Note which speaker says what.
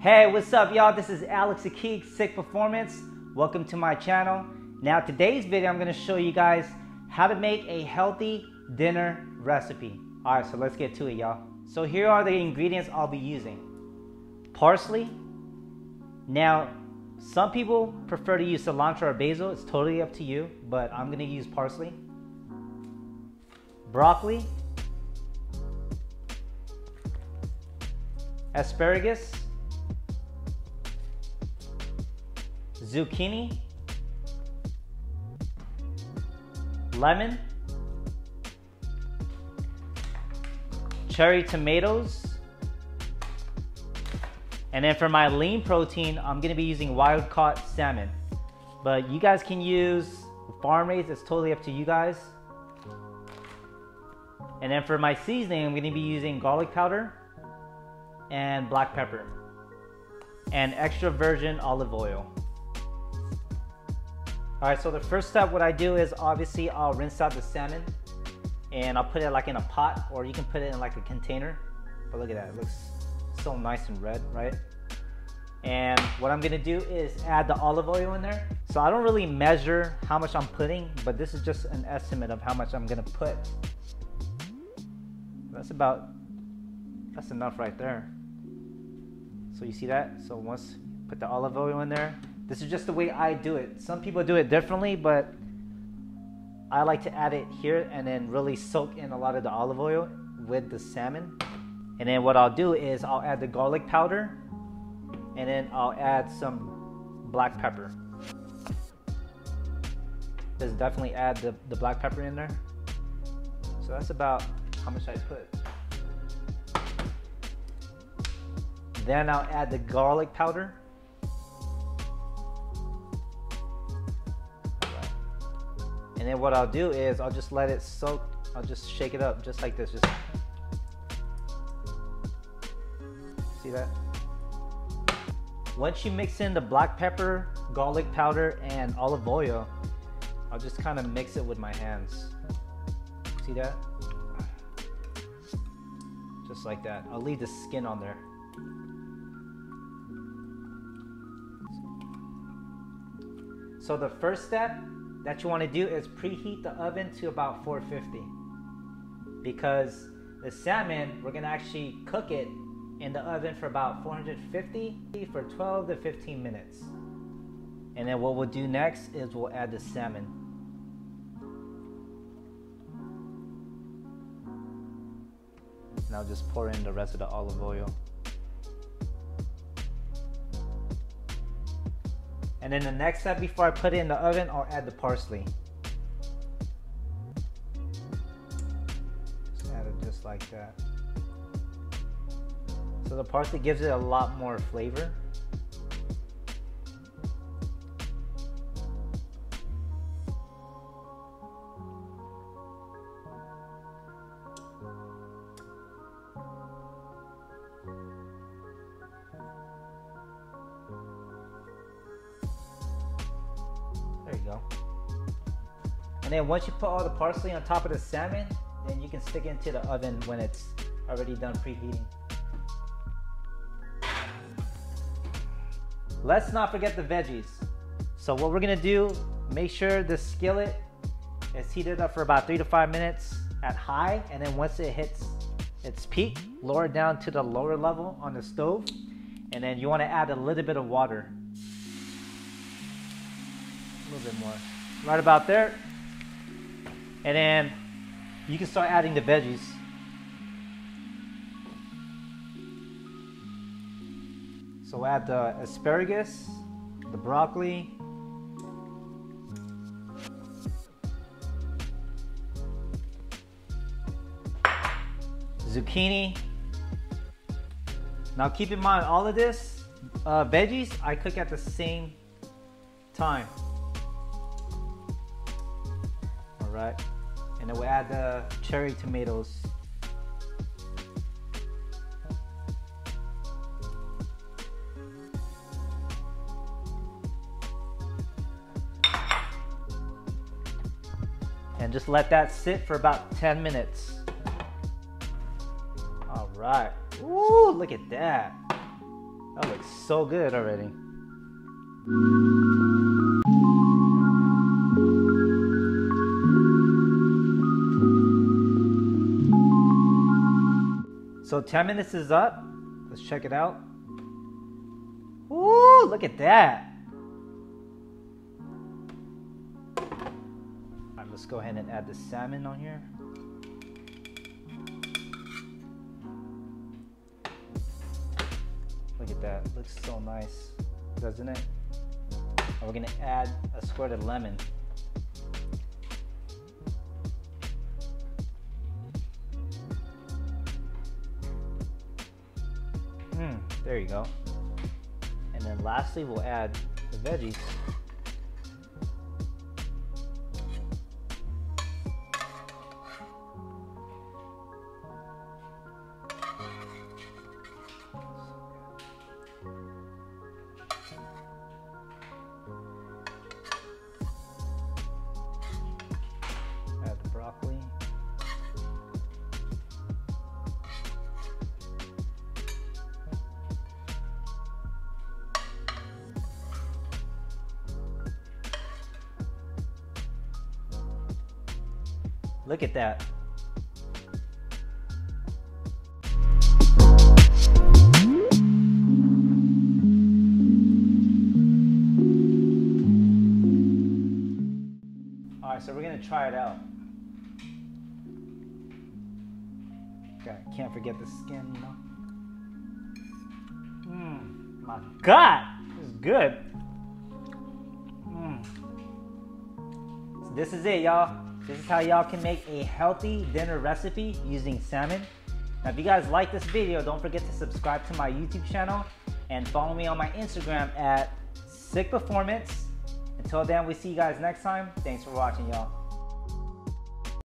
Speaker 1: Hey, what's up y'all? This is Alex Akik, Sick Performance. Welcome to my channel. Now today's video I'm going to show you guys how to make a healthy dinner recipe. Alright, so let's get to it y'all. So here are the ingredients I'll be using. Parsley. Now some people prefer to use cilantro or basil. It's totally up to you, but I'm going to use parsley. Broccoli. Asparagus. Zucchini, lemon, cherry tomatoes, and then for my lean protein, I'm going to be using wild-caught salmon. But you guys can use farm-raised, it's totally up to you guys. And then for my seasoning, I'm going to be using garlic powder and black pepper and extra virgin olive oil. Alright, so the first step, what I do is obviously I'll rinse out the salmon and I'll put it like in a pot, or you can put it in like a container. But look at that, it looks so nice and red, right? And what I'm gonna do is add the olive oil in there. So I don't really measure how much I'm putting, but this is just an estimate of how much I'm gonna put. That's enough right there. So you see that? So once you put the olive oil in there, this is just the way I do it. Some people do it differently, but I like to add it here and then really soak in a lot of the olive oil with the salmon. And then what I'll do is I'll add the garlic powder and then I'll add some black pepper. Just definitely add the black pepper in there. So that's about how much I put. Then I'll add the garlic powder. And then what I'll do is I'll just let it soak. I'll just shake it up just like this. Just see that? Once you mix in the black pepper, garlic powder, and olive oil, I'll just kind of mix it with my hands. See that? Just like that. I'll leave the skin on there. So the first step that you want to do is preheat the oven to about 450, because the salmon, we're going to actually cook it in the oven for about 450 for 12 to 15 minutes. And then what we'll do next is we'll add the salmon. And I'll just pour in the rest of the olive oil. And then the next step, before I put it in the oven, I'll add the parsley. Just add it just like that. So the parsley gives it a lot more flavor. There you go. And then once you put all the parsley on top of the salmon, then you can stick it into the oven when it's already done preheating. Let's not forget the veggies. So what we're gonna do, make sure the skillet is heated up for about 3 to 5 minutes at high, and then once it hits its peak, lower it down to the lower level on the stove, and then you wanna add a little bit of water. A little bit more, right about there. And then you can start adding the veggies. So add the asparagus, the broccoli, zucchini. Now keep in mind, all of this veggies I cook at the same time. Alright, and then we'll add the cherry tomatoes. And just let that sit for about 10 minutes. All right. Ooh, look at that. That looks looks so good already. So 10 minutes is up. Let's check it out. Ooh, look at that. All right, let's go ahead and add the salmon on here. Look at that, looks so nice, doesn't it? And we're gonna add a squirt of lemon. There you go. And then lastly, we'll add the veggies. Add the broccoli. Look at that. All right, so we're gonna try it out. Okay, can't forget the skin, you know? My God, this is good. So this is it, y'all. This is how y'all can make a healthy dinner recipe using salmon. Now, if you guys like this video, don't forget to subscribe to my YouTube channel and follow me on my Instagram at SickPerformance. Until then, we see you guys next time. Thanks for watching, y'all.